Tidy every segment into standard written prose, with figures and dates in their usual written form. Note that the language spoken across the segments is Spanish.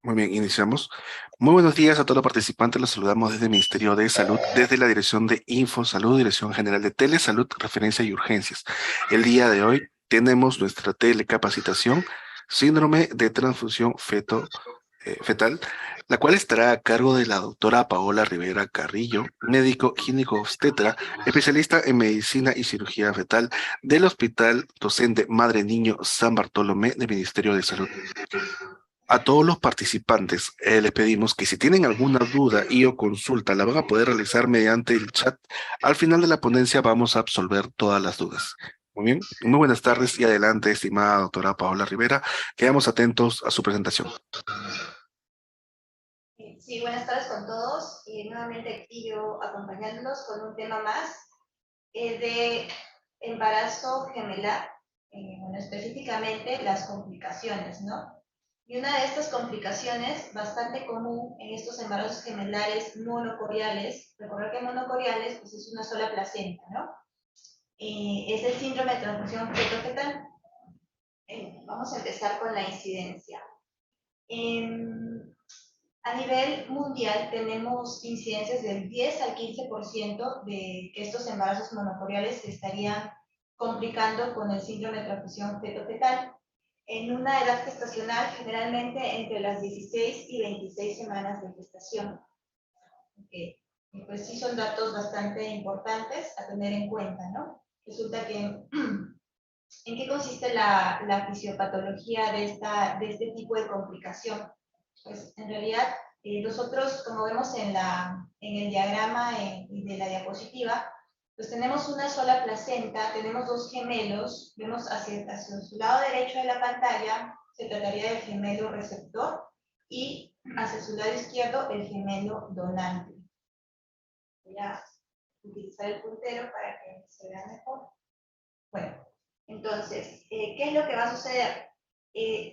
Muy bien, iniciamos. Muy buenos días a todos los participantes. Los saludamos desde el Ministerio de Salud, desde la Dirección de InfoSalud, Dirección General de Telesalud, Referencia y Urgencias. El día de hoy tenemos nuestra telecapacitación, síndrome de transfusión fetal, la cual estará a cargo de la doctora Paola Rivera Carrillo, médico ginecobstetra, especialista en medicina y cirugía fetal del Hospital Docente Madre Niño San Bartolomé del Ministerio de Salud. A todos los participantes les pedimos que si tienen alguna duda y o consulta la van a poder realizar mediante el chat. Al final de la ponencia vamos a absolver todas las dudas. Muy bien, muy buenas tardes y adelante, estimada doctora Paola Rivera. Quedamos atentos a su presentación. Sí, buenas tardes con todos. Nuevamente aquí yo acompañándolos con un tema más de embarazo gemelar, bueno, específicamente las complicaciones, ¿no? Y una de estas complicaciones bastante común en estos embarazos gemelares monocoriales, recordar que monocoriales pues es una sola placenta, ¿no? Es el síndrome de transfusión feto-fetal. Vamos a empezar con la incidencia. A nivel mundial tenemos incidencias del 10 al 15% de estos embarazos monocoriales se estarían complicando con el síndrome de transfusión feto-fetal en una edad gestacional generalmente entre las 16 y 26 semanas de gestación. Okay. Pues sí son datos bastante importantes a tener en cuenta, ¿no? Resulta que ¿en qué consiste la fisiopatología de este tipo de complicación? Pues en realidad nosotros, como vemos en el diagrama de la diapositiva, pues tenemos una sola placenta, tenemos dos gemelos, vemos hacia su lado derecho de la pantalla, se trataría del gemelo receptor, y hacia su lado izquierdo el gemelo donante. Voy a utilizar el puntero para que se vea mejor. Bueno, entonces, ¿qué es lo que va a suceder?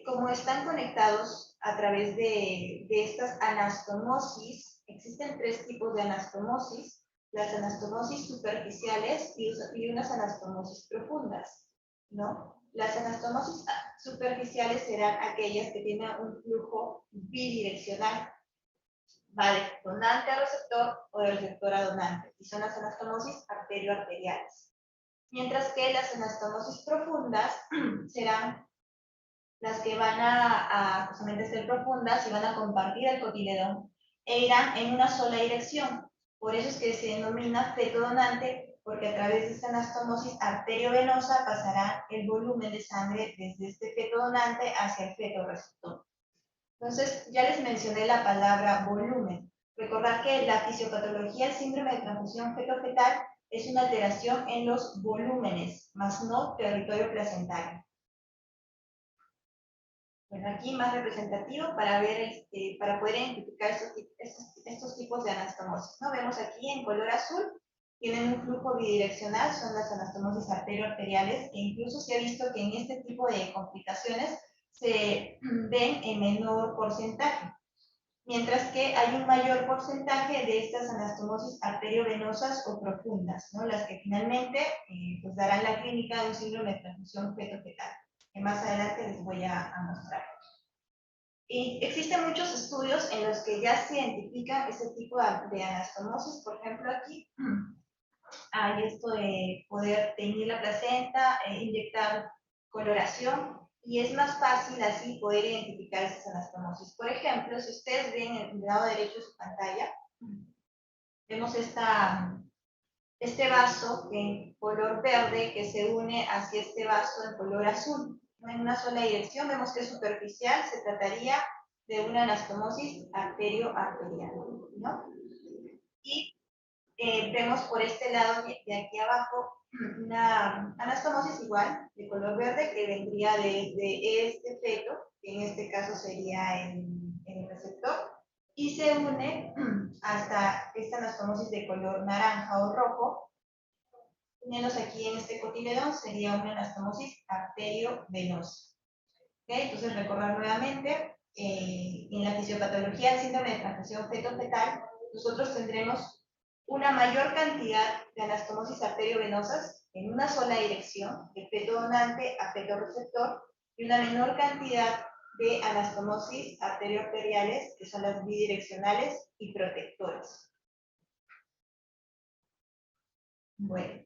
Como están conectados a través de estas anastomosis, existen tres tipos de anastomosis, las anastomosis superficiales y unas anastomosis profundas, ¿no? Las anastomosis superficiales serán aquellas que tienen un flujo bidireccional, va de donante a receptor o de receptor a donante, y son las anastomosis arterioarteriales. Mientras que las anastomosis profundas serán las que van a justamente ser profundas y van a compartir el cotiledón e irán en una sola dirección. Por eso es que se denomina feto donante, porque a través de esta anastomosis arteriovenosa pasará el volumen de sangre desde este feto donante hacia el feto receptor. Entonces, ya les mencioné la palabra volumen. Recordar que la fisiopatología del síndrome de transfusión feto-fetal es una alteración en los volúmenes, más no territorio placentario. Bueno, aquí más representativo para ver, para poder identificar estos tipos de anastomosis, ¿no? Vemos aquí en color azul, tienen un flujo bidireccional, son las anastomosis arterioarteriales, e incluso se ha visto que en este tipo de complicaciones se ven en menor porcentaje, mientras que hay un mayor porcentaje de estas anastomosis arteriovenosas o profundas, ¿no? Las que finalmente pues darán la clínica de un síndrome de transfusión feto-fetal, que más adelante les voy a mostrar. Y existen muchos estudios en los que ya se identifican ese tipo de anastomosis. Por ejemplo, aquí hay esto de poder teñir la placenta, inyectar coloración, y es más fácil así poder identificar esas anastomosis. Por ejemplo, si ustedes ven en el lado derecho de su pantalla, vemos este vaso en color verde que se une hacia este vaso en color azul, ¿no? En una sola dirección. Vemos que es superficial, se trataría de una anastomosis arterio-arterial, ¿no? Y vemos por este lado de aquí abajo una anastomosis igual, de color verde, que vendría de este feto, que en este caso sería el receptor, y se une hasta esta anastomosis de color naranja o rojo, uniéndose aquí en este cotiledón, sería una anastomosis arteriovenosa. ¿Okay? Entonces, recordar nuevamente, en la fisiopatología del síndrome de transfusión feto-fetal, nosotros tendremos una mayor cantidad de anastomosis arteriovenosas en una sola dirección, de feto donante a feto receptor, y una menor cantidad de anastomosis arterioarteriales, que son las bidireccionales y protectoras. Bueno,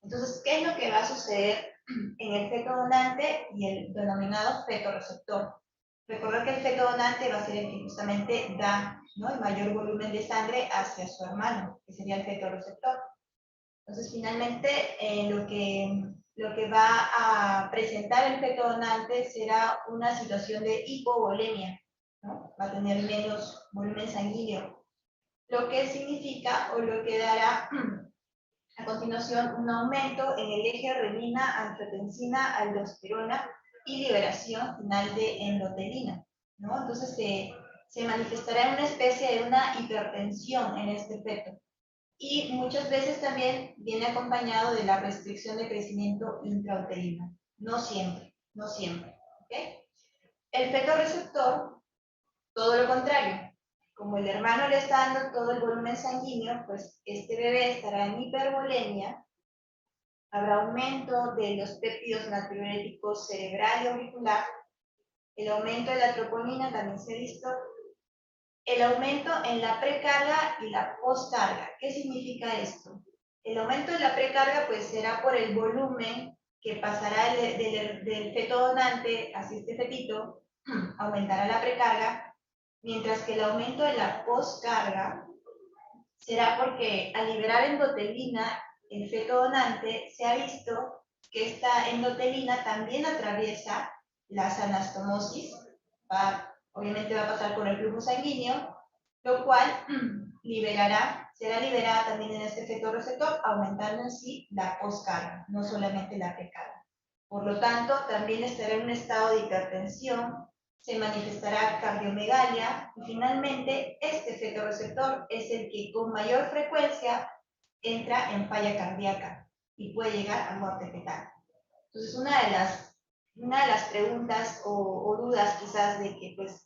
entonces, ¿qué es lo que va a suceder en el feto donante y el denominado feto receptor? Recordar que el feto donante va a ser el que justamente da, ¿no?, el mayor volumen de sangre hacia su hermano, que sería el feto receptor. Entonces, finalmente, lo que va a presentar el feto donante será una situación de hipovolemia, ¿no? Va a tener menos volumen sanguíneo, lo que significa o lo que dará a continuación un aumento en el eje renina, angiotensina, aldosterona y liberación final de endotelina, ¿no? Entonces se manifestará en una especie de una hipertensión en este feto. Y muchas veces también viene acompañado de la restricción de crecimiento intrauterino. No siempre, no siempre. ¿Okay? El feto receptor, todo lo contrario. Como el hermano le está dando todo el volumen sanguíneo, pues este bebé estará en hipervolemia. Habrá aumento de los péptidos natriuréticos cerebral y auricular. El aumento de la troponina también se ha visto. El aumento en la precarga y la postcarga. ¿Qué significa esto? El aumento de la precarga pues será por el volumen que pasará del feto donante hacia este fetito, aumentará la precarga, mientras que el aumento de la postcarga será porque al liberar endotelina, el feto donante, se ha visto que esta endotelina también atraviesa las anastomosis, obviamente va a pasar por el flujo sanguíneo, lo cual será liberada también en este feto receptor, aumentando en sí la postcarga, no solamente la precarga. Por lo tanto, también estará en un estado de hipertensión, se manifestará cardiomegalia y finalmente este feto receptor es el que con mayor frecuencia entra en falla cardíaca y puede llegar a muerte fetal. Entonces, una de las preguntas o dudas quizás de que pues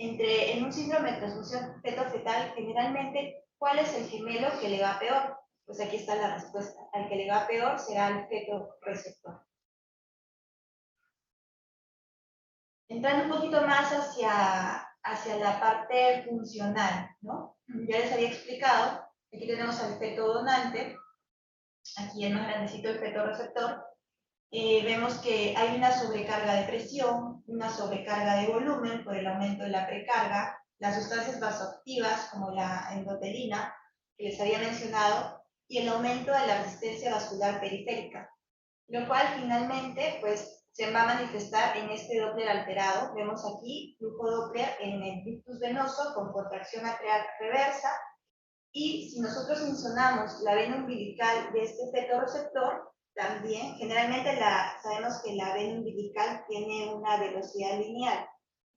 en un síndrome de transfusión feto-fetal, generalmente, ¿cuál es el gemelo que le va peor? Pues aquí está la respuesta. Al que le va peor será el feto receptor. Entrando un poquito más hacia la parte funcional, ¿no? Ya les había explicado, aquí tenemos al feto donante, aquí el más grandecito el feto receptor. Vemos que hay una sobrecarga de presión, una sobrecarga de volumen por el aumento de la precarga, las sustancias vasoactivas como la endotelina, que les había mencionado, y el aumento de la resistencia vascular periférica, lo cual finalmente pues, se va a manifestar en este Doppler alterado. Vemos aquí flujo Doppler en el ductus venoso con contracción atrial reversa, y si nosotros insonamos la vena umbilical de este feto receptor, también, generalmente sabemos que la vena umbilical tiene una velocidad lineal,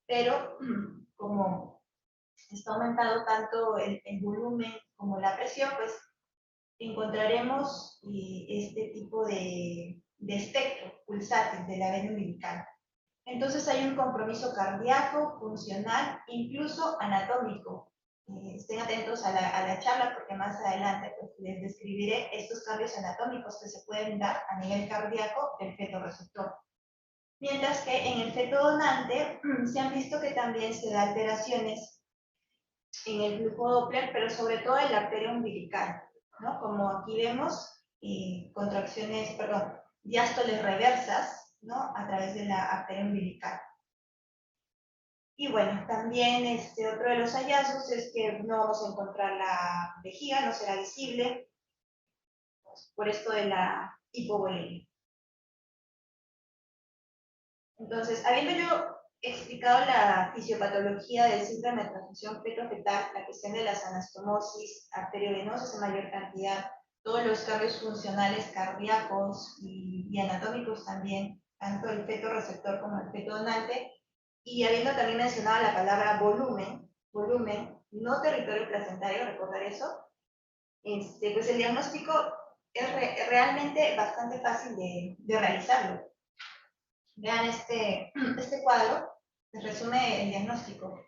pero como está aumentado tanto el volumen como la presión, pues encontraremos este tipo de espectro pulsátil de la vena umbilical. Entonces hay un compromiso cardíaco, funcional, incluso anatómico. Estén atentos a la charla porque más adelante pues, les describiré estos cambios anatómicos que se pueden dar a nivel cardíaco del feto receptor. Mientras que en el feto donante se han visto que también se da alteraciones en el flujo Doppler, pero sobre todo en la arteria umbilical, ¿no? Como aquí vemos, diástoles reversas, ¿no? A través de la arteria umbilical. Y bueno, también otro de los hallazgos es que no vamos a encontrar la vejiga, no será visible, por esto de la hipovolemia. Entonces, habiendo yo explicado la fisiopatología del síndrome de transfusión feto-fetal, la cuestión de las anastomosis arteriovenosas en mayor cantidad, todos los cambios funcionales cardíacos y anatómicos también, tanto el feto receptor como el feto donante, y habiendo también mencionado la palabra volumen, no territorio placentario, recordar eso, pues el diagnóstico es realmente bastante fácil de realizarlo. Vean este cuadro, les resume el diagnóstico.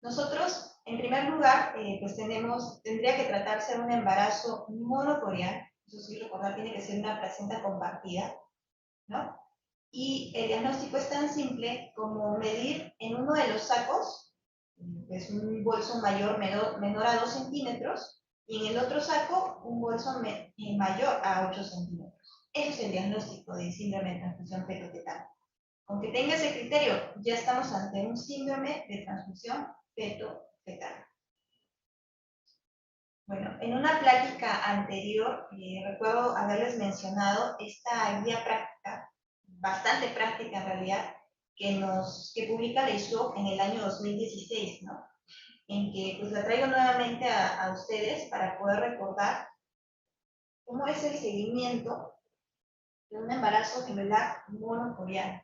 Nosotros, en primer lugar, pues tendría que tratarse de un embarazo monocorial, eso sí, recordar, tiene que ser una placenta compartida, ¿no? Y el diagnóstico es tan simple como medir en uno de los sacos, que es un bolso menor a 2 centímetros, y en el otro saco un bolso mayor a 8 centímetros. Eso es el diagnóstico de síndrome de transfusión feto-fetal. Con que tenga ese criterio, ya estamos ante un síndrome de transfusión feto-fetal. Bueno, en una plática anterior, recuerdo haberles mencionado esta guía práctica, bastante práctica en realidad, que publica la ISUOC en el año 2016, ¿no? En que pues la traigo nuevamente a ustedes para poder recordar cómo es el seguimiento de un embarazo gemelar monocoreano,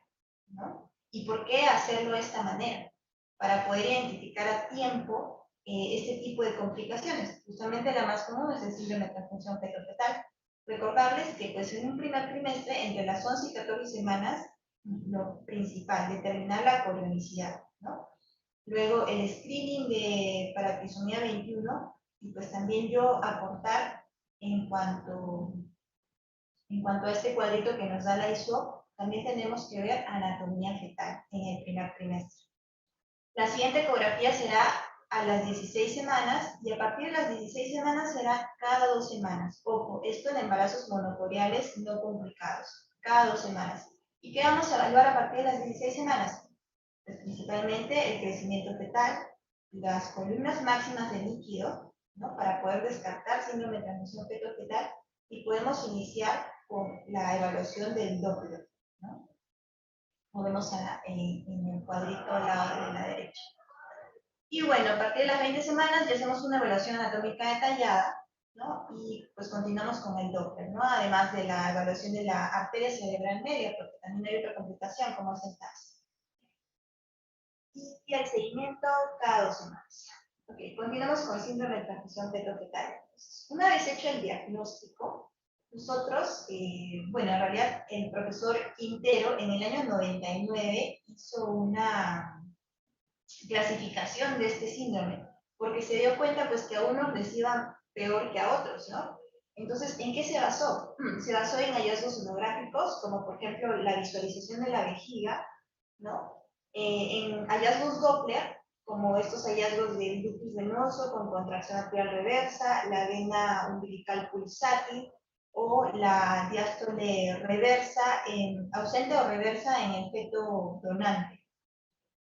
¿no? Y por qué hacerlo de esta manera, para poder identificar a tiempo este tipo de complicaciones. Justamente la más común es el síndrome de transfusión fetal. Recordarles que pues en un primer trimestre, entre las 11 y 14 semanas, lo principal, determinar la corionicidad, ¿no? Luego el screening para trisomía 21 y pues también yo aportar en cuanto a este cuadrito que nos da la ISO, también tenemos que ver anatomía fetal en el primer trimestre. La siguiente ecografía será a las 16 semanas y a partir de las 16 semanas será cada 2 semanas. Ojo, esto en embarazos monocoreales no complicados, cada 2 semanas. ¿Y qué vamos a evaluar a partir de las 16 semanas? Pues principalmente el crecimiento fetal, las columnas máximas de líquido, ¿no? Para poder descartar síndrome de transmisión feto-fetal y podemos iniciar con la evaluación del Doppler, ¿no? Como vemos en el cuadrito al lado de la derecha. Y bueno, a partir de las 20 semanas ya hacemos una evaluación anatómica detallada, ¿no? Y pues continuamos con el Doppler, ¿no? Además de la evaluación de la arteria cerebral media, porque también hay otra complicación como es el TAS. Y el seguimiento cada 2 semanas. Ok, continuamos con síndrome de transfusión feto-fetal. Una vez hecho el diagnóstico, nosotros, bueno, en realidad el profesor Quintero en el año 99 hizo una clasificación de este síndrome, porque se dio cuenta pues que a unos les iba peor que a otros, ¿no? Entonces, ¿en qué se basó? Se basó en hallazgos sonográficos, como por ejemplo la visualización de la vejiga, ¿no? En hallazgos Doppler, como estos hallazgos del ductus venoso con contracción atrial reversa, la vena umbilical pulsátil o la diástole reversa, ausente o reversa en el feto donante,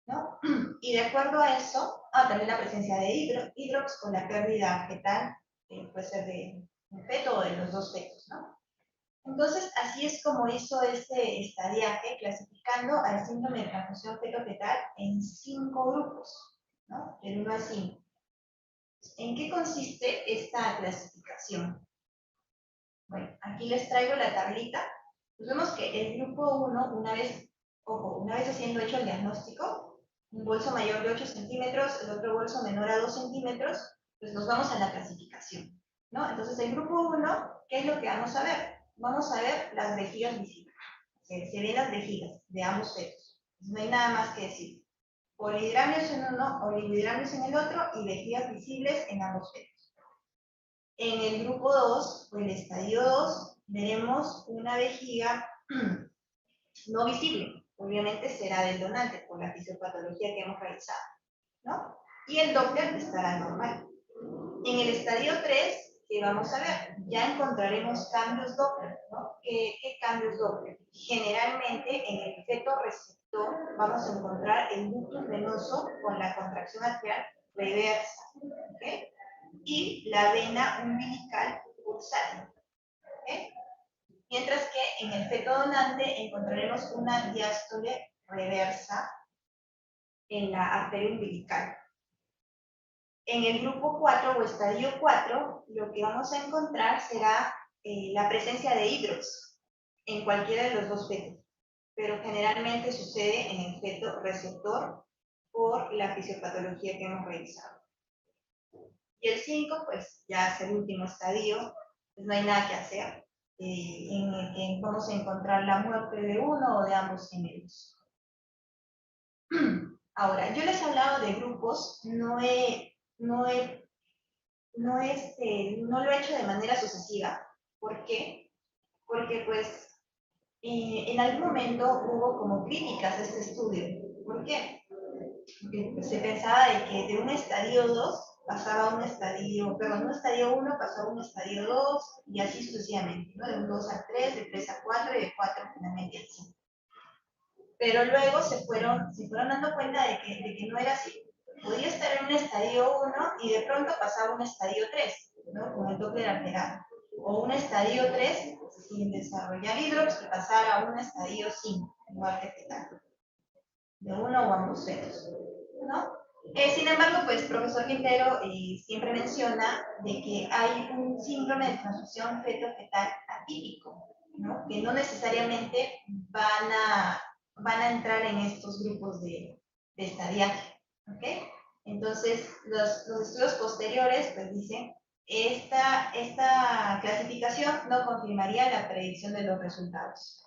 ¿no? Y de acuerdo a eso, también la presencia de hidrox con la pérdida fetal, puede ser de un feto o de los dos fetos, ¿no? Entonces, así es como hizo este estadiaje, clasificando al síndrome de transfusión feto-fetal en 5 grupos, ¿no? Del 1 al 5. ¿En qué consiste esta clasificación? Bueno, aquí les traigo la tablita. Pues vemos que el grupo 1, una vez haciendo hecho el diagnóstico, un bolso mayor de 8 centímetros, el otro bolso menor a 2 centímetros, pues nos vamos a la clasificación, ¿no? Entonces, el grupo 1, ¿qué es lo que vamos a ver? Vamos a ver las vejigas visibles. Se ven las vejigas de ambos fetos. No hay nada más que decir. Polihidramios en uno, oligohidramios en el otro y vejigas visibles en ambos fetos. En el grupo 2, o el estadio 2, veremos una vejiga no visible. Obviamente será del donante por la fisiopatología que hemos realizado, ¿no? Y el Doppler estará normal. En el estadio 3, que vamos a ver, ya encontraremos cambios Doppler, ¿no? ¿Qué cambios Doppler? Generalmente en el feto receptor vamos a encontrar el ductus venoso con la contracción atrial reversa, ¿ok? Y la vena umbilical pulsátil, ¿ok? Mientras que en el feto donante encontraremos una diástole reversa en la arteria umbilical. En el grupo 4 o estadio 4, lo que vamos a encontrar será la presencia de hidrox en cualquiera de los dos fetos, pero generalmente sucede en el feto receptor por la fisiopatología que hemos revisado. Y el 5, pues ya es el último estadio, pues no hay nada que hacer. Vamos a encontrar la muerte de uno o de ambos gemelos. Ahora, yo les he hablado de grupos, no lo he hecho de manera sucesiva. ¿Por qué? Porque pues En algún momento hubo como críticas a este estudio. ¿Por qué? Porque se pensaba de que de un estadio 2 pasaba a un estadio, perdón, un estadio 1 pasaba a un estadio 2 y así sucesivamente, ¿no? De un 2 al 3, de 3 a 4 y de 4 finalmente al 5. Pero luego se fueron dando cuenta de que no era así. Podía estar en un estadio 1 y de pronto pasaba a un estadio 3, ¿no? Con el doble lateral. O un estadio 3 sin desarrollar hidrox y pasar a un estadio 5, igual que fetal, de uno o ambos fetos, ¿no? Sin embargo, pues profesor Quintero siempre menciona de que hay un síndrome de transfusión feto-fetal atípico, ¿no? Que no necesariamente van a entrar en estos grupos de estadiaje, ¿ok? Entonces, los estudios posteriores, pues dicen, esta clasificación no confirmaría la predicción de los resultados.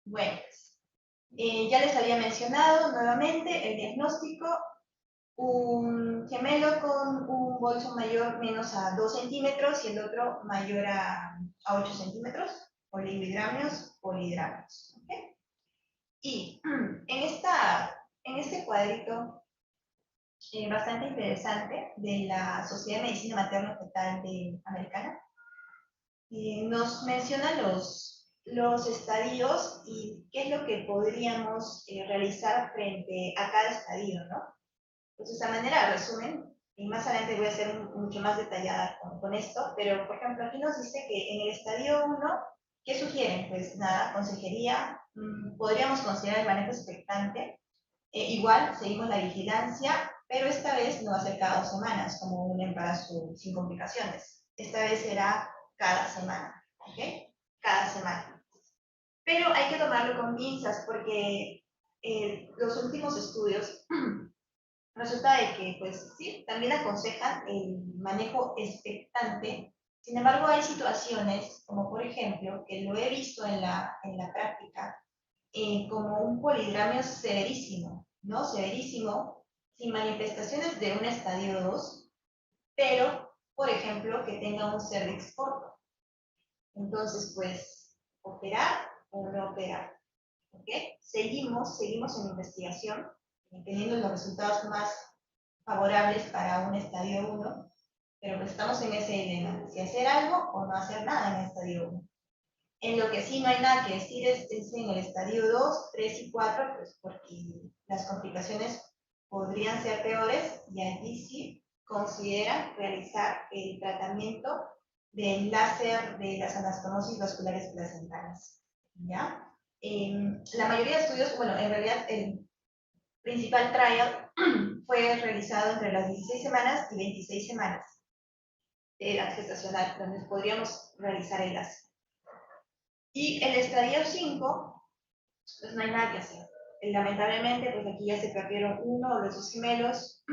Bueno, ya les había mencionado nuevamente el diagnóstico, un gemelo con un bolso mayor menos a 2 centímetros y el otro mayor a 8 centímetros, poligramios, poligramios. ¿Okay? Y en este cuadrito bastante interesante de la Sociedad de Medicina Materno-Fetal Americana, nos menciona los estadios y qué es lo que podríamos realizar frente a cada estadio, ¿no? Entonces, a manera de resumen, y más adelante voy a ser mucho más detallada con esto, pero por ejemplo, aquí nos dice que en el estadio 1, ¿qué sugieren? Pues nada, consejería, podríamos considerar el manejo expectante, igual seguimos la vigilancia, pero esta vez no va a ser cada 2 semanas, como un embarazo sin complicaciones. Esta vez será cada semana, ¿ok? Cada semana. Pero hay que tomarlo con pinzas porque los últimos estudios resulta de que, pues sí, también aconsejan el manejo expectante. Sin embargo, hay situaciones, como por ejemplo, que lo he visto en la práctica, como un polidramio severísimo, ¿no? Severísimo, sin manifestaciones de un estadio 2, pero, por ejemplo, que tenga un cervix corto. Entonces, pues, operar o no operar, ¿ok? Seguimos en investigación, teniendo los resultados más favorables para un estadio 1, pero pues estamos en ese dilema, si hacer algo o no hacer nada en el estadio 1. En lo que sí no hay nada que decir es en el estadio 2, 3 y 4, pues porque las complicaciones podrían ser peores y allí sí consideran realizar el tratamiento del láser de las anastomosis vasculares placentales. ¿Ya? La mayoría de estudios, bueno, en realidad el principal trial fue realizado entre las 16 semanas y 26 semanas de edad gestacional, donde podríamos realizar el láser. Y el estadio 5, pues no hay nada que hacer. Lamentablemente, pues aquí ya se perdieron uno de sus gemelos,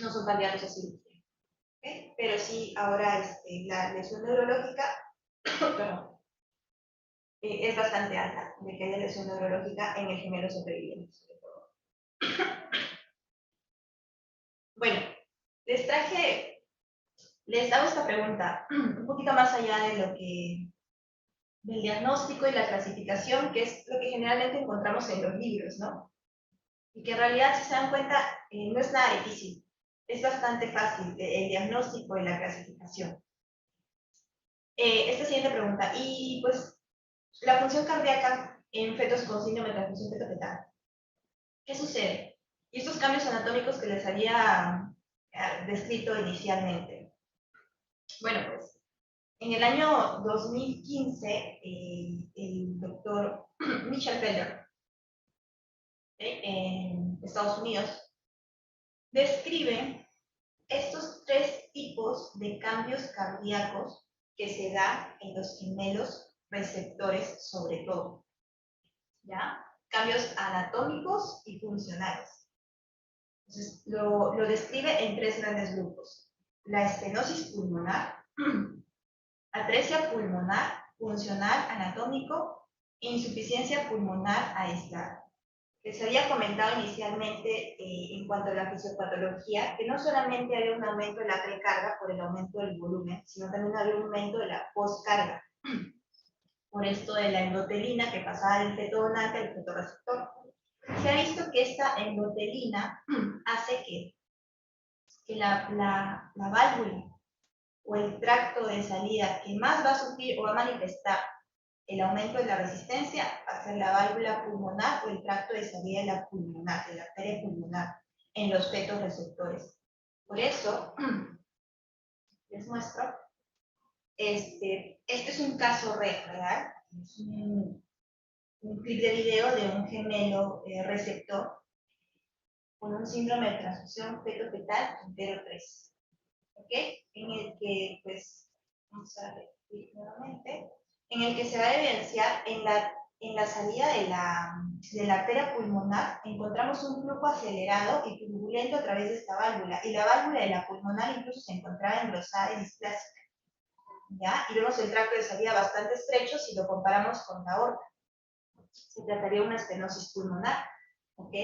no son candidatos a cirugía. ¿Okay? Pero sí, ahora la lesión neurológica, perdón, es bastante alta de que haya lesión neurológica en el gemelo sobreviviente. Bueno, les hago esta pregunta un poquito más allá de lo que del diagnóstico y la clasificación, que es lo que generalmente encontramos en los libros, ¿no? Y que en realidad, si se dan cuenta, no es nada difícil. Es bastante fácil el diagnóstico y la clasificación. Esta siguiente pregunta, y pues la función cardíaca en fetos con síndrome de transfusión feto-fetal. ¿Qué sucede? Y estos cambios anatómicos que les había descrito inicialmente. Bueno, pues en el año 2015, el doctor Michel Feller, en Estados Unidos, describe estos 3 tipos de cambios cardíacos que se dan en los gemelos receptores sobre todo, ¿ya? Cambios anatómicos y funcionales. Entonces, lo describe en 3 grandes grupos. La estenosis pulmonar, atresia pulmonar, funcional anatómico, e insuficiencia pulmonar aislada. Les había comentado inicialmente en cuanto a la fisiopatología que no solamente había un aumento de la precarga por el aumento del volumen, sino también había un aumento de la poscarga. por esto de la endotelina que pasaba del feto donante al feto receptor. Se ha visto que esta endotelina hace que la válvula o el tracto de salida que más va a sufrir o va a manifestar el aumento de la resistencia va a ser la válvula pulmonar o el tracto de salida de la pulmonar, de la arteria pulmonar, en los fetos receptores. Por eso, les muestro, este es un caso real, es un clip de video de un gemelo receptor con un síndrome de transfusión feto-fetal entero 3, ¿ok? En el que, pues, vamos a repetir nuevamente, en el que se va a evidenciar en la salida de la arteria pulmonar, encontramos un flujo acelerado y turbulento a través de esta válvula, y la válvula de la pulmonar incluso se encontraba engrosada y displásica, ¿ya? Y vemos el tracto de salida bastante estrecho si lo comparamos con la aorta. Se trataría de una estenosis pulmonar, ¿ok?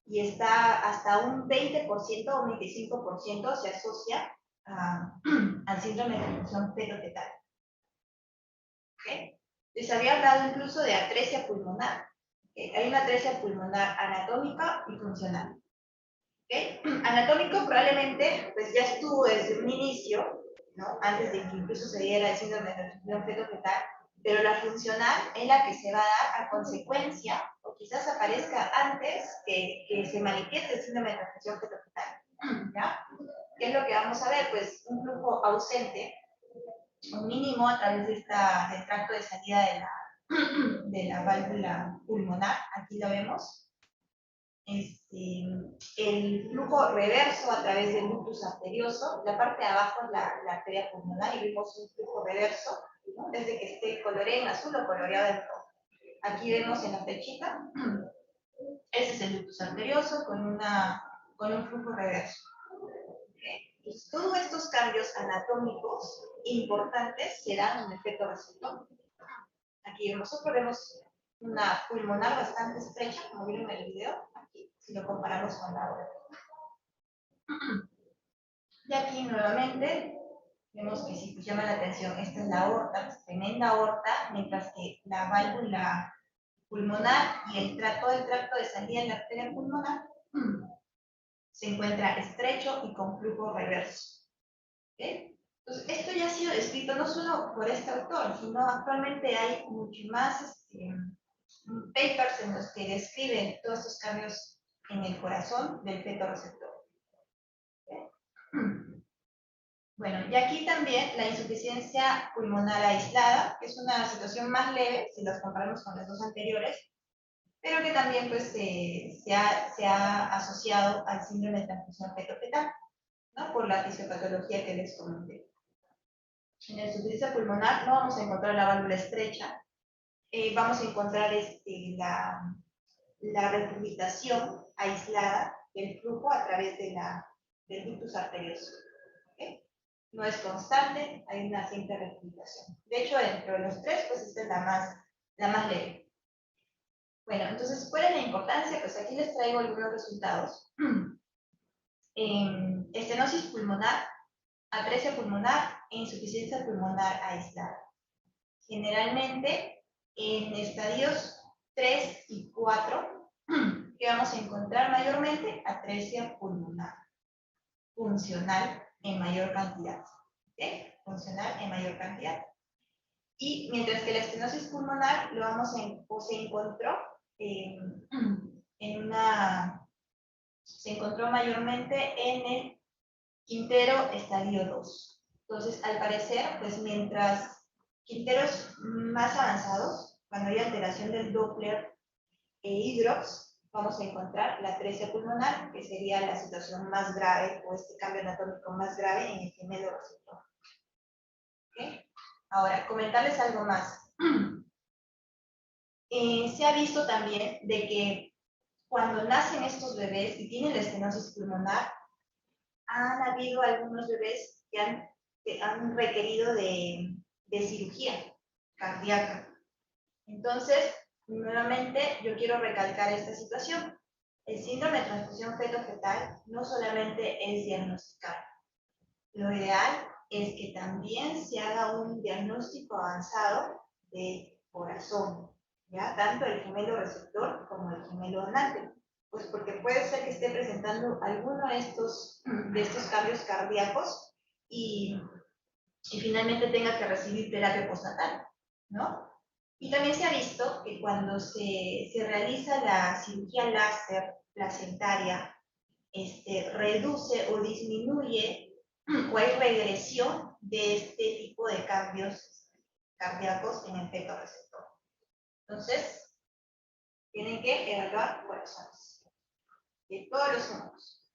Y está hasta un 20% o un 25% se asocia al síndrome de transfusión feto-fetal. ¿Okay? Les había hablado incluso de atresia pulmonar. ¿Okay? Hay una atresia pulmonar anatómica y funcional. ¿Okay? Anatómico probablemente pues ya estuvo desde un inicio, ¿no? Antes de que incluso se diera el síndrome de transfusión feto-fetal, pero la funcional es la que se va a dar a consecuencia, o quizás aparezca antes que se manifieste el síndrome de transfusión feto-fetal. ¿Ya? ¿Qué es lo que vamos a ver? Pues un flujo ausente, un mínimo a través del tracto de salida de la válvula pulmonar, aquí lo vemos. El flujo reverso a través del ductus arterioso, la parte de abajo es la arteria pulmonar y vemos un flujo reverso, ¿no? Desde que esté coloreado en azul o coloreado en rojo. Aquí vemos en la flechita, ese es el ductus arterioso con un flujo reverso. Entonces, todos estos cambios anatómicos importantes se dan en el feto receptor. Aquí nosotros vemos una pulmonar bastante estrecha, como vieron en el video, aquí, si lo comparamos con la otra. Y aquí nuevamente vemos que sí pues llama la atención, esta es la aorta, es tremenda aorta, mientras que la válvula pulmonar y el tracto de salida en la arteria pulmonar se encuentra estrecho y con flujo reverso. ¿Okay? Entonces, esto ya ha sido descrito no solo por este autor, sino actualmente hay mucho más papers en los que describen todos estos cambios en el corazón del feto receptor. ¿Okay? Bueno, y aquí también la insuficiencia pulmonar aislada, que es una situación más leve si los comparamos con las dos anteriores, pero que también pues, se ha asociado al síndrome de transfusión feto-fetal, ¿no? Por la fisiopatología que les comenté. En la insuficiencia pulmonar no vamos a encontrar la válvula estrecha, vamos a encontrar la regurgitación aislada del flujo a través del ductus arterioso. ¿Okay? No es constante, hay una simple regurgitación. De hecho, dentro de los tres, pues esta es la más leve. Bueno, entonces, ¿cuál es la importancia? Pues aquí les traigo algunos resultados. Estenosis pulmonar, atresia pulmonar e insuficiencia pulmonar aislada. Generalmente, en estadios 3 y 4, que vamos a encontrar mayormente atresia pulmonar, funcional en mayor cantidad. ¿Okay? Funcional en mayor cantidad. Y mientras que la estenosis pulmonar se encontró se encontró mayormente en el Quintero estadio 2. Entonces, al parecer, pues mientras quinteros más avanzados, cuando hay alteración del Doppler e hidrox, vamos a encontrar la atresia pulmonar, que sería la situación más grave o este cambio anatómico más grave en el gemelo receptor. ¿Okay? Ahora, comentarles algo más. Se ha visto también de que cuando nacen estos bebés y tienen la estenosis pulmonar, han habido algunos bebés que han requerido de cirugía cardíaca. Entonces, nuevamente, yo quiero recalcar esta situación. El síndrome de transfusión feto-fetal no solamente es diagnosticar. Lo ideal es que también se haga un diagnóstico avanzado de corazón, ¿ya? Tanto el gemelo receptor como el gemelo donante. Pues porque puede ser que esté presentando alguno de estos cambios cardíacos y, y finalmente tenga que recibir terapia postnatal, ¿no? Y también se ha visto que cuando se realiza la cirugía láser placentaria, reduce o disminuye o hay regresión de este tipo de cambios cardíacos en el feto receptor. Entonces, tienen que evaluar corazones de todos los números.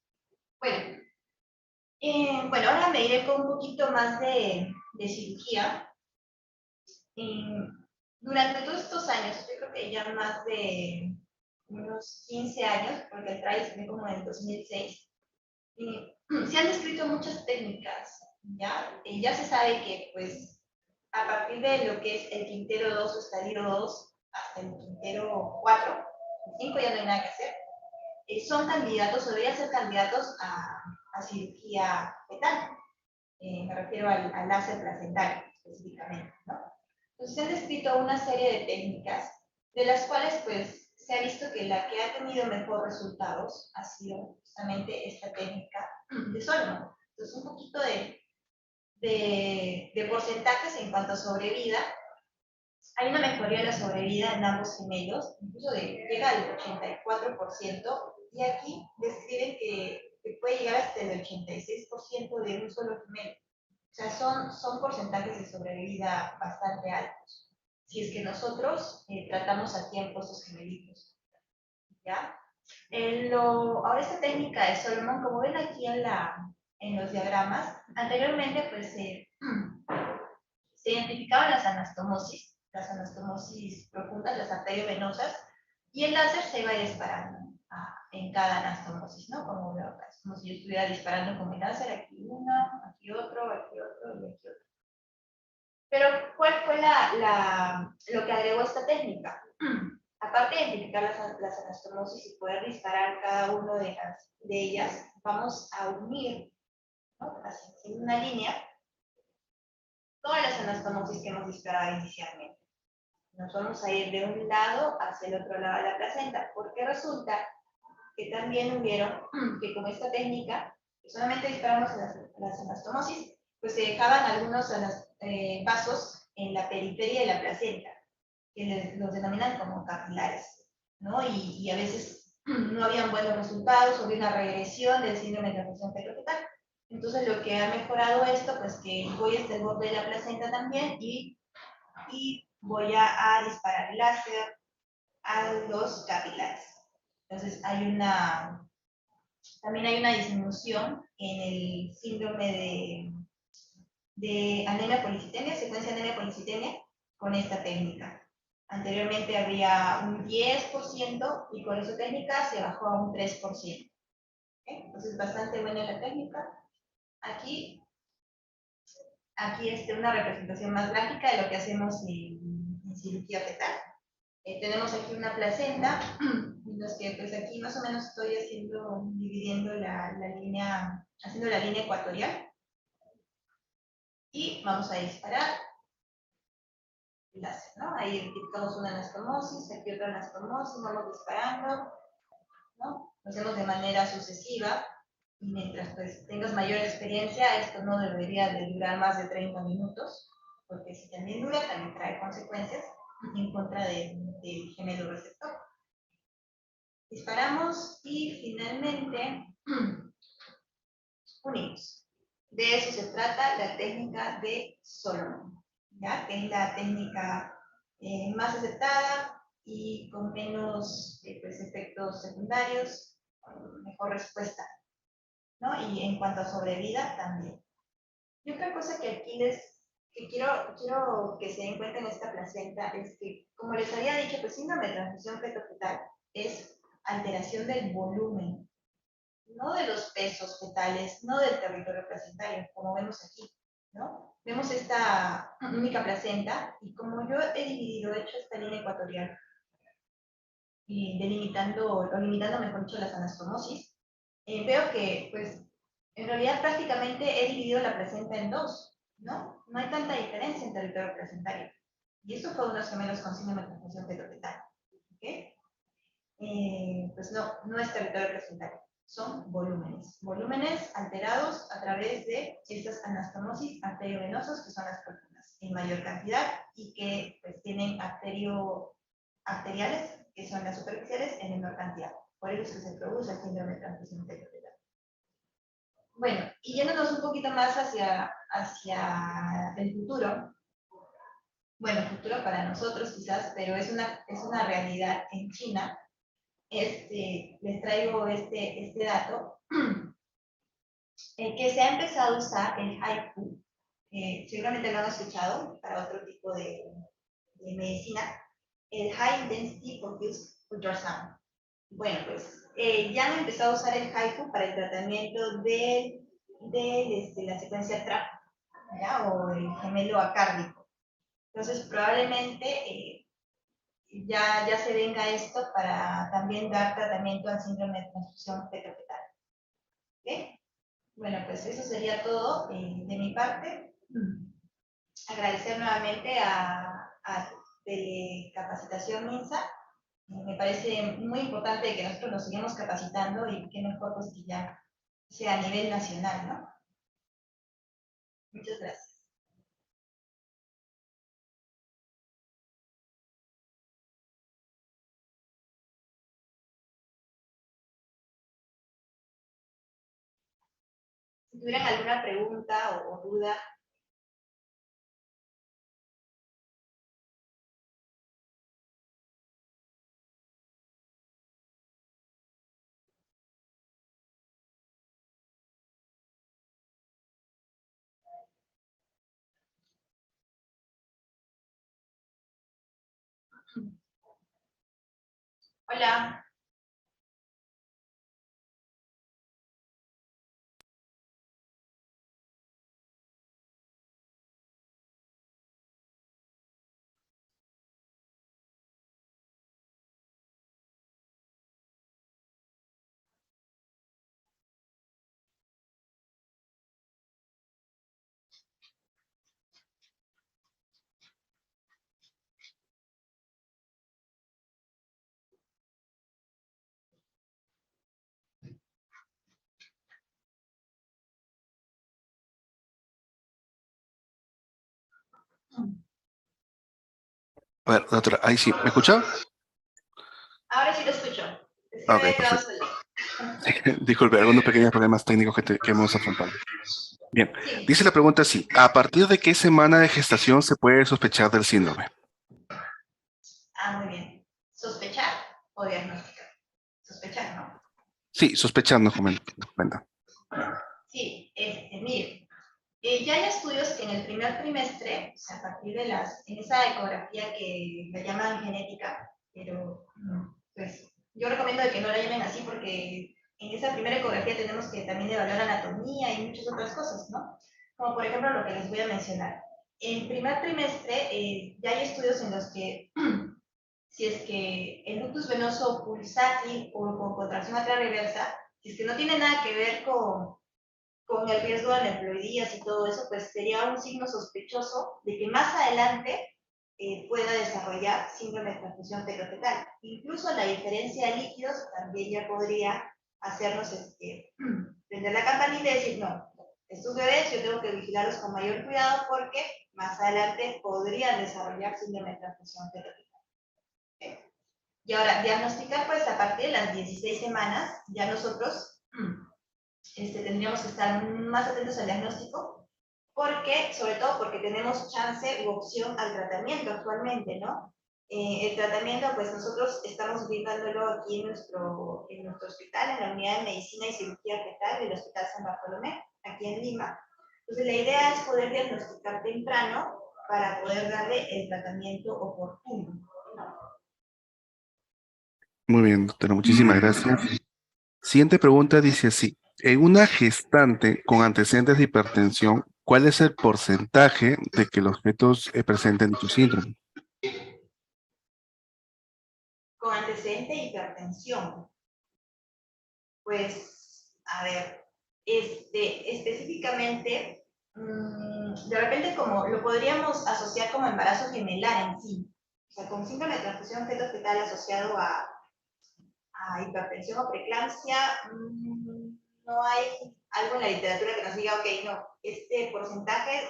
Bueno, ahora me iré con un poquito más de cirugía. Durante todos estos años, yo creo que ya más de unos 15 años, porque el trial se ve como en el 2006, se han descrito muchas técnicas, ¿ya? Ya se sabe que, pues, a partir de lo que es el quintero 2 o estadio 2 hasta el quintero 4, el 5 ya no hay nada que hacer, son candidatos o deberían ser candidatos a cirugía fetal. Me refiero al láser placentario específicamente, ¿no? Entonces se han descrito una serie de técnicas de las cuales pues se ha visto que la que ha tenido mejor resultados ha sido justamente esta técnica de Solomon. Entonces un poquito de porcentajes en cuanto a sobrevida. Hay una mejoría de la sobrevida en ambos gemelos, incluso llega al 84%, y aquí describen que puede llegar hasta el 86% de un solo gemelo. O sea, son porcentajes de sobrevida bastante altos, si es que nosotros tratamos a tiempo estos gemelitos, ¿ya? Ahora esta técnica de Solomon, como ven aquí en los diagramas, anteriormente pues se identificaban las anastomosis profundas, las arteriovenosas, y el láser se iba disparando en cada anastomosis, ¿no? Como veo acá, es como si yo estuviera disparando con el láser, aquí uno, aquí otro y aquí otro. Pero, ¿cuál fue lo que agregó esta técnica? Aparte de identificar las anastomosis y poder disparar cada una de ellas, vamos a unir, ¿no? Así, en una línea, todas las anastomosis que hemos disparado inicialmente. Nos vamos a ir de un lado hacia el otro lado de la placenta, porque resulta que también hubieron que con esta técnica, que solamente disparamos las anastomosis, pues se dejaban algunos vasos en la periferia de la placenta, que los denominan como capilares, ¿no? Y a veces no habían buenos resultados, o había una regresión del síndrome de transfusión fetal. Entonces lo que ha mejorado esto, pues que voy hasta el borde de la placenta también y voy a disparar el láser a los capilares. Entonces también hay una disminución en el síndrome de anemia policitenia, secuencia de anemia policitenia, con esta técnica. Anteriormente había un 10% y con esta técnica se bajó a un 3%. ¿Okay? Entonces, bastante buena la técnica. Aquí una representación más gráfica de lo que hacemos en cirugía fetal. Tenemos aquí una placenta, en los que pues aquí más o menos estoy dividiendo la línea, haciendo la línea ecuatorial. Y vamos a disparar el láser, ¿no? Ahí identificamos una anastomosis, aquí otra anastomosis, vamos disparando, ¿no? Lo hacemos de manera sucesiva, y mientras pues tengas mayor experiencia, esto no debería de durar más de 30 minutos, porque si también dura, también trae consecuencias en contra del gemelo receptor. Disparamos y finalmente unimos. De eso se trata la técnica de Solomon, ¿ya? Que es la técnica más aceptada y con menos pues, efectos secundarios, mejor respuesta, ¿no? Y en cuanto a sobrevida también. Y otra cosa que aquí que quiero que se den cuenta en esta placenta es que, como les había dicho, pues síndrome de transfusión fetal es alteración del volumen, no de los pesos fetales, no del territorio placentario, como vemos aquí, ¿no? Vemos esta única placenta, y como yo he hecho esta línea ecuatorial, y limitando, mejor dicho, las anastomosis, veo que, pues, en realidad prácticamente he dividido la placenta en dos, ¿no? No hay tanta diferencia en territorio placentario. Y esto fue unos gemelos con síndrome de transfusión fetal. ¿Okay? Pues no es territorio placentario, son volúmenes alterados a través de estas anastomosis arteriovenosas, que son las proteínas en mayor cantidad y que pues, tienen arteriales, que son las superficiales, en menor cantidad. Por eso es que se produce el síndrome de transfusión fetal. Bueno, y yéndonos un poquito más hacia el futuro, bueno, futuro para nosotros quizás, pero es una realidad en China. Les traigo este dato, que se ha empezado a usar el HIFU, seguramente lo han escuchado para otro tipo de medicina, el High Intensity Focused Ultrasound. Bueno, pues ya han empezado a usar el HIFU para el tratamiento de la secuencia TRAP, ¿ya? O el gemelo acárdico. Entonces, probablemente ya se venga esto para también dar tratamiento al síndrome de transfusión fetal. ¿Okay? Bueno, pues eso sería todo de mi parte. Agradecer nuevamente a Telecapacitación MINSA. Me parece muy importante que nosotros nos sigamos capacitando y qué mejor pues que ya sea a nivel nacional, ¿no? Muchas gracias. Si tuvieran alguna pregunta o duda. Hola. A ver, doctora, ahí sí, ¿me escucha? Ahora sí lo escucho. Es que me Ok, había quedado perfecto. sola. Disculpe, algunos pequeños problemas técnicos que hemos afrontado. Bien, Sí. dice la pregunta así, ¿a partir de qué semana de gestación se puede sospechar del síndrome? Muy bien. ¿Sospechar o diagnosticar? Sospechar, ¿no? Sí, sospechando, comenta. Sí, mire, ya hay estudios que en el primer trimestre, o sea, a partir de en esa ecografía que la llaman genética, pero pues yo recomiendo de que no la llamen así porque en esa primera ecografía tenemos que también evaluar anatomía y muchas otras cosas, ¿no? Como por ejemplo lo que les voy a mencionar. En primer trimestre ya hay estudios en los que si es que el ductus venoso pulsátil o con contracción atrial reversa, si es que no tiene nada que ver con el riesgo de nefroidías y todo eso, pues sería un signo sospechoso de que más adelante pueda desarrollar síndrome de transfusión fetal. Incluso la diferencia de líquidos también ya podría hacernos prender la campanita y decir, no, estos bebés yo tengo que vigilarlos con mayor cuidado porque más adelante podrían desarrollar síndrome de transfusión fetal. Y ahora, diagnosticar, pues a partir de las 16 semanas, ya nosotros tendríamos que estar más atentos al diagnóstico, sobre todo porque tenemos chance u opción al tratamiento actualmente, ¿no? El tratamiento, pues nosotros estamos brindándolo aquí en nuestro hospital, en la unidad de medicina y cirugía fetal del Hospital San Bartolomé, aquí en Lima. Entonces, la idea es poder diagnosticar temprano para poder darle el tratamiento oportuno, ¿no? Muy bien, doctora, muchísimas gracias. Siguiente pregunta dice así, en una gestante con antecedentes de hipertensión, ¿cuál es el porcentaje de que los fetos presenten dicho síndrome? Con antecedente de hipertensión. Pues, a ver, específicamente, de repente como lo podríamos asociar como embarazo gemelar en sí. O sea, con síndrome de transfusión feto-fetal asociado a hipertensión o preeclampsia, no hay algo en la literatura que nos diga, ok, no, este porcentaje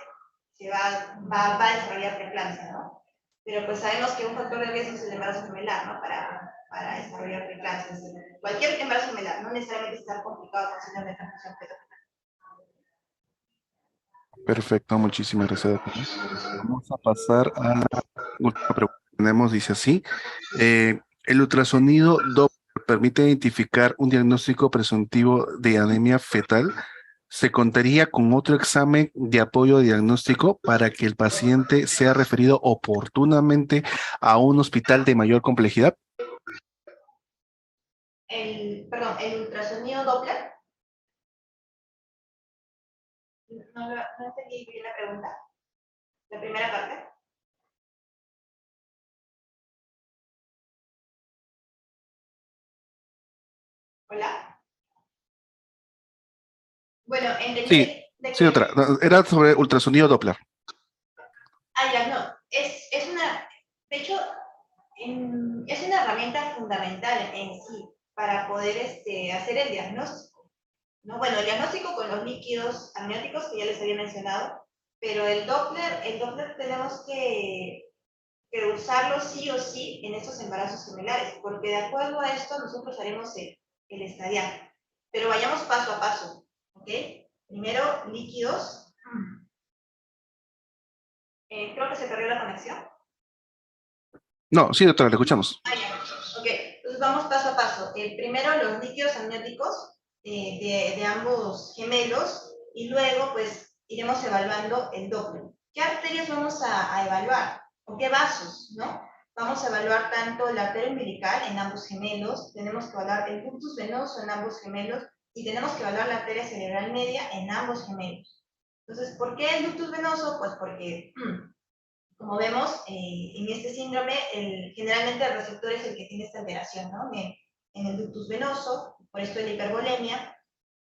va a desarrollar preeclampsia, ¿no? Pero pues sabemos que un factor de riesgo es el embarazo gemelar, ¿no? Para desarrollar preeclampsia. Cualquier embarazo gemelar, no necesariamente estar complicado con síndrome de transfusión feto-fetal. Perfecto, muchísimas gracias, doctora. Vamos a pasar a la última pregunta que tenemos, dice así. ¿El ultrasonido Doppler permite identificar un diagnóstico presuntivo de anemia fetal? ¿Se contaría con otro examen de apoyo diagnóstico para que el paciente sea referido oportunamente a un hospital de mayor complejidad? Perdón, el ultrasonido Doppler. No entendí bien la pregunta. La primera parte. Hola. Bueno, entendí Sí, de sí, otra. que... No, era sobre ultrasonido Doppler. Ah, ya, no. Es una... De hecho, es una herramienta fundamental en sí para poder hacer el diagnóstico, ¿no? Bueno, el diagnóstico con los líquidos amnióticos que ya les había mencionado, pero el Doppler tenemos que usarlo sí o sí en estos embarazos similares, porque de acuerdo a esto nosotros haremos el estadiar. Pero vayamos paso a paso, ¿ok? Primero, líquidos. Creo que se perdió la conexión. No, sí, doctora, le escuchamos. Ah, ya. Ok, entonces vamos paso a paso. Primero, los líquidos amnióticos de ambos gemelos y luego, pues, iremos evaluando el Doppler. ¿Qué arterias vamos a evaluar? ¿O qué vasos, no? Vamos a evaluar tanto la arteria umbilical en ambos gemelos, tenemos que evaluar el ductus venoso en ambos gemelos y tenemos que evaluar la arteria cerebral media en ambos gemelos. Entonces, ¿por qué el ductus venoso? Pues porque como vemos, en este síndrome, generalmente el receptor es el que tiene esta alteración, ¿no? En el ductus venoso, por esto la hipervolemia,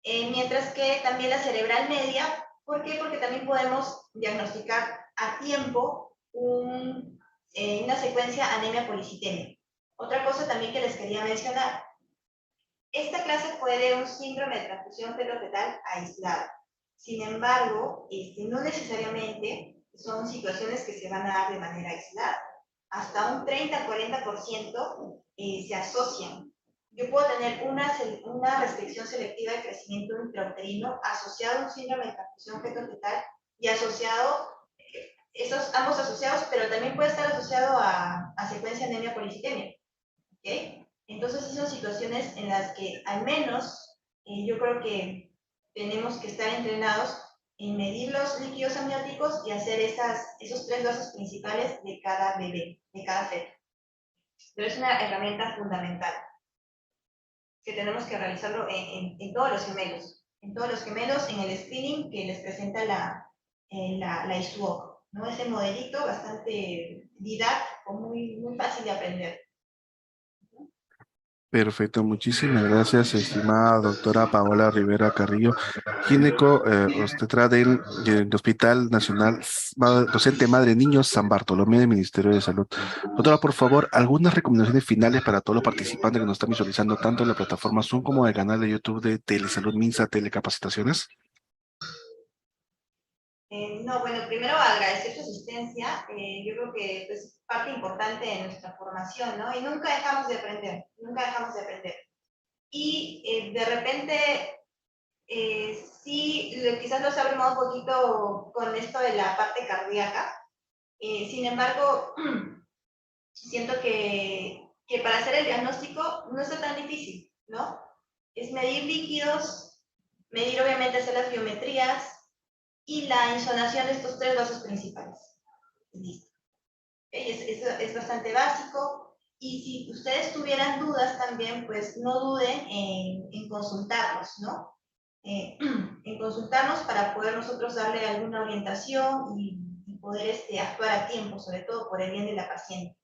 mientras que también la cerebral media, ¿por qué? Porque también podemos diagnosticar a tiempo una secuencia anemia policitemia. Otra cosa también que les quería mencionar, esta clase fue de un síndrome de transfusión fetal aislado. Sin embargo, no necesariamente son situaciones que se van a dar de manera aislada. Hasta un 30-40% se asocian. Yo puedo tener una restricción selectiva de crecimiento intrauterino asociado a un síndrome de transfusión fetal y asociado, ambos asociados, pero también puede estar asociado a secuencia anemia policitemia. ¿Okay? Entonces, sí son situaciones en las que al menos yo creo que tenemos que estar entrenados en medir los líquidos amnióticos y hacer esos 3 dosis principales de cada bebé, de cada feto. Pero es una herramienta fundamental que tenemos que realizarlo en todos los gemelos. En todos los gemelos, en el screening que les presenta la ISUOC, ¿no? Ese modelito bastante didáctico, muy fácil de aprender. Perfecto, muchísimas gracias, estimada doctora Paola Rivera Carrillo, gineco obstetra del Hospital Nacional Docente Madre Niños San Bartolomé del Ministerio de Salud. Doctora, por favor, algunas recomendaciones finales para todos los participantes que nos están visualizando tanto en la plataforma Zoom como en el canal de YouTube de Telesalud Minsa Telecapacitaciones. No, bueno, primero agradecer su asistencia. Yo creo que es parte importante de nuestra formación, ¿no? Y nunca dejamos de aprender, nunca dejamos de aprender. Y de repente, sí, quizás los abrumado un poquito con esto de la parte cardíaca. Sin embargo, siento que para hacer el diagnóstico no es tan difícil, ¿no? Es medir líquidos, medir obviamente hacer las biometrías, y la insonación de estos 3 vasos principales. Listo. Es bastante básico. Y si ustedes tuvieran dudas también, pues no duden en consultarnos, ¿no? En consultarnos para poder nosotros darle alguna orientación y poder actuar a tiempo, sobre todo por el bien de la paciente.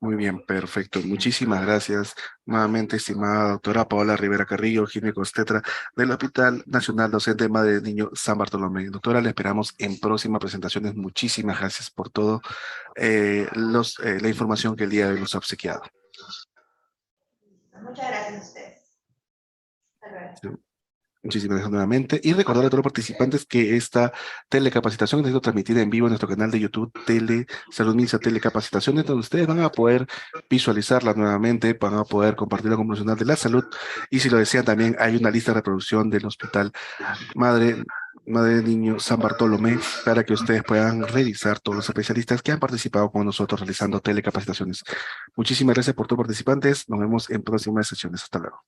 Muy bien, perfecto. Muchísimas gracias nuevamente, estimada doctora Paola Rivera Carrillo, ginecobstetra del Hospital Nacional Docente Madre de Niño San Bartolomé. Doctora, le esperamos en próximas presentaciones. Muchísimas gracias por todo la información que el día de hoy nos ha obsequiado. Muchas gracias a ustedes. Hasta luego. Sí. Muchísimas gracias nuevamente. Y recordar a todos los participantes que esta telecapacitación ha sido transmitida en vivo en nuestro canal de YouTube, Salud Minsa Telecapacitaciones, donde ustedes van a poder visualizarla nuevamente, van a poder compartirla con un profesional de la salud. Y si lo desean, también hay una lista de reproducción del Hospital Madre, Madre de Niño San Bartolomé para que ustedes puedan revisar todos los especialistas que han participado con nosotros realizando telecapacitaciones. Muchísimas gracias por todos los participantes. Nos vemos en próximas sesiones. Hasta luego.